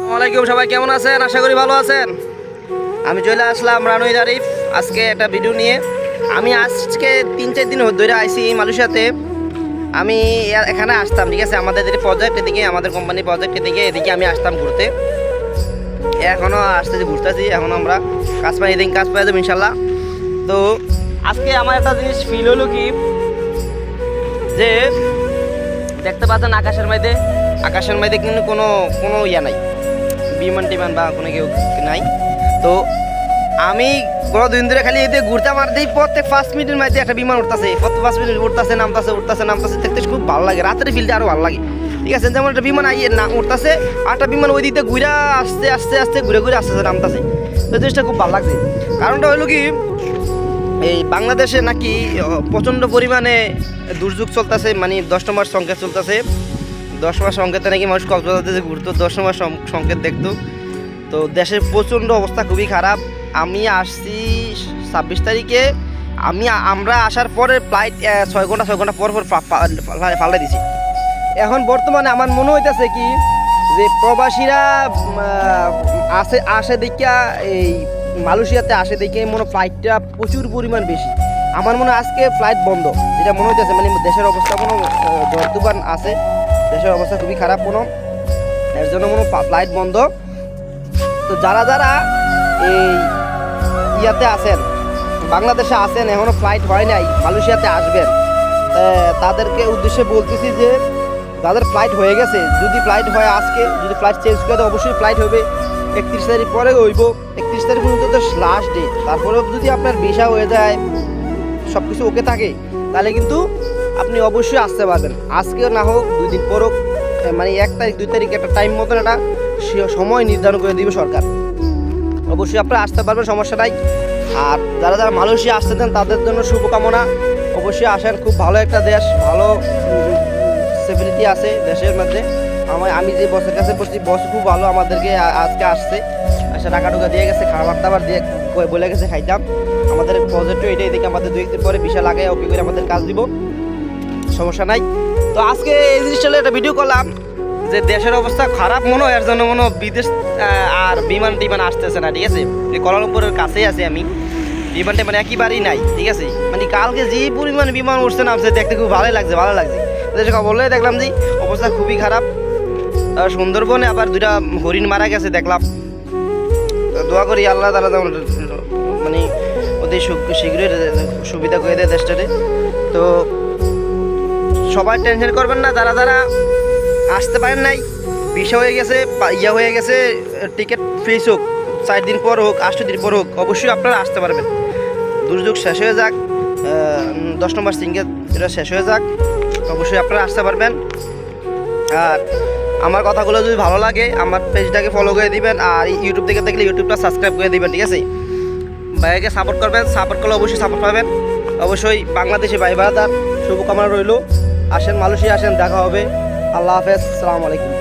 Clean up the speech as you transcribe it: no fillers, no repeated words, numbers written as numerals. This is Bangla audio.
ওয়ালাইকুম, সবাই কেমন আছেন? আশা করি ভালো আছেন। আমি চলে আসলাম রানুই আরিফ আজকে একটা ভিডিও নিয়ে। আমি আজকে 3-4 দিন ধরে আইসি মালয়েশিয়াতে। আমি এখানে আসতাম, ঠিক আছে, আমাদের প্রজেক্টের দিকে, আমাদের কোম্পানির প্রজেক্টের দিকে, এদিকে আমি আসতাম ঘুরতে। এখনও আসতেছি, ঘুরতেছি। এখন আমরা কাজ পাই, এদিন কাজ পাই যাবো ইনশাল্লাহ। তো আজকে আমার একটা জিনিস ফিল হলো কি, যে দেখতে পাচ্ছেন আকাশের মধ্যে কিন্তু কোনো ইয়া নাই, বিমান টিমান বা কোনো কেউ নাই। তো আমি কোনো দিন ধরে খালি এতে ঘুরতে আমার দিই, প্রত্যেক 5 মিনিটের মধ্যে একটা বিমান উঠতেছে, প্রত্যেক 5 মিনিট উঠতেছে নামতেছে দেখতে খুব ভালো লাগে। রাতের ফিলটা আরও ভালো লাগে, ঠিক আছে। যেমন একটা বিমান না উঠতেছে, আর একটা বিমান ওই দিকে ঘুরে আস্তে ঘুরে আসতেছে নামতেছে। তো জিনিসটা খুব ভালো লাগছে। কারণটা হলো কি, এই বাংলাদেশে নাকি প্রচণ্ড পরিমাণে দুর্যোগ চলতেছে, মানে 10 নম্বর সংকেত চলতেছে। 10 নম্বর সংকেতে নাকি মানুষ কক্সবাজারে ঘুরতো, 10 নম্বর সংকেত দেখতো। তো দেশের প্রচণ্ড অবস্থা খুবই খারাপ। আমি আসছি 26 তারিখে। আমরা আসার পরে ফ্লাইট 6 ঘন্টা পর ফালাই দিছি। এখন বর্তমানে আমার মনে হইতেছে কি, যে প্রবাসীরা আসে দেখা, এই মালয়েশিয়াতে আসে দেখে মনে ফ্লাইটটা প্রচুর পরিমাণ বেশি। আমার মনে হয় আজকে ফ্লাইট বন্ধ, যেটা মনে হইতেছে। মানে দেশের অবস্থা কোনো ঝড় তুফান আছে, দেশের অবস্থা খুবই খারাপ, কোনো এর জন্য কোনো ফ্লাইট বন্ধ। তো যারা এই ইয়াতে আছেন, বাংলাদেশে আছেন, এখনও ফ্লাইট হয় নাই, মালয়েশিয়াতে আসবেন, তাদেরকে উদ্দেশ্যে বলতেছি যে যাদের ফ্লাইট হয়ে গেছে, যদি ফ্লাইট হয় আজকে, যদি ফ্লাইট চেঞ্জ করে দেয়, অবশ্যই ফ্লাইট হবে 31 তারিখ পরে হইব। 31 তারিখ পর্যন্ত তো লাস্ট ডেট। তারপরেও যদি আপনার ভিসা হয়ে যায়, সব কিছু ওকে থাকে, তাহলে কিন্তু আপনি অবশ্যই আসতে পারবেন। আজকেও না হোক, 2 দিন পর হোক, মানে 1 তারিখ 2 তারিখ একটা টাইম মতন একটা সময় নির্ধারণ করে দিবে সরকার। অবশ্যই আপনারা আসতে পারবেন, সমস্যা নাই। আর যারা মালয়েশিয়া আসতেছেন তাদের জন্য শুভকামনা। অবশ্যই আসেন, খুব ভালো একটা দেশ, ভালো সেফিলিটি আছে দেশের মধ্যে। আমি যে বসের কাছে বসছি, বস খুব ভালো, আমাদেরকে আজকে আসছে, টাকা টুকা দিয়ে গেছে, খাবার দাবার দিয়ে বলে গেছে খাইতাম। আমাদের প্রজেক্টও এটাই দেখে আমাদের 2 দিন পরে ভিসা লাগাই ওকে করে আমাদের কাজ দিব, সমস্যা নাই। তো আজকে এই জিনিসটা একটা ভিডিও করলাম, যে দেশের অবস্থা খারাপ মনে হয়, এর জন্য মনে বিদেশ আর বিমান টিমান আসতেছে না, ঠিক আছে। কুয়ালালামপুরের কাছেই আছে আমি, বিমান টিমান একেবারেই নাই, ঠিক আছে। মানে কালকে যে পরিমাণ বিমান উঠছে নামছে, দেখতে খুব ভালোই লাগছে। দেশের খবর বললে দেখলাম যে অবস্থা খুবই খারাপ। সুন্দরবনে আবার 2টা হরিণ মারা গেছে দেখলাম। দোয়া করি আল্লাহ তাআলা মানে ওদের শীঘ্রই সুবিধা করে দেয় দেশটারে। তো সবাই টেনশন করবেন না, যারা আসতে পারেন নাই, ভিসা হয়ে গেছে, হয়ে গেছে, টিকিট ফ্রিজ হোক, 4 দিন পর হোক, 8 দিন পর হোক, অবশ্যই আপনারা আসতে পারবেন। দুর্যোগ শেষ হয়ে যাক, 10 নম্বর সিঙ্গেল এটা শেষ হয়ে যাক, অবশ্যই আপনারা আসতে পারবেন। আর আমার কথাগুলো যদি ভালো লাগে, আমার পেজটাকে ফলো করে দিবেন, আর ইউটিউব থেকে দেখলে ইউটিউবটা সাবস্ক্রাইব করে দিবেন, ঠিক আছে। ভাইকে সাপোর্ট করবেন, সাপোর্ট করলে অবশ্যই সাপোর্ট পাবেন। অবশ্যই বাংলাদেশি ভাই ভাইদের শুভকামনা রইল। আসেন মালয়েশিয়া, আসেন, দেখা হবে। আল্লাহ হাফেজ, আসসালামু আলাইকুম।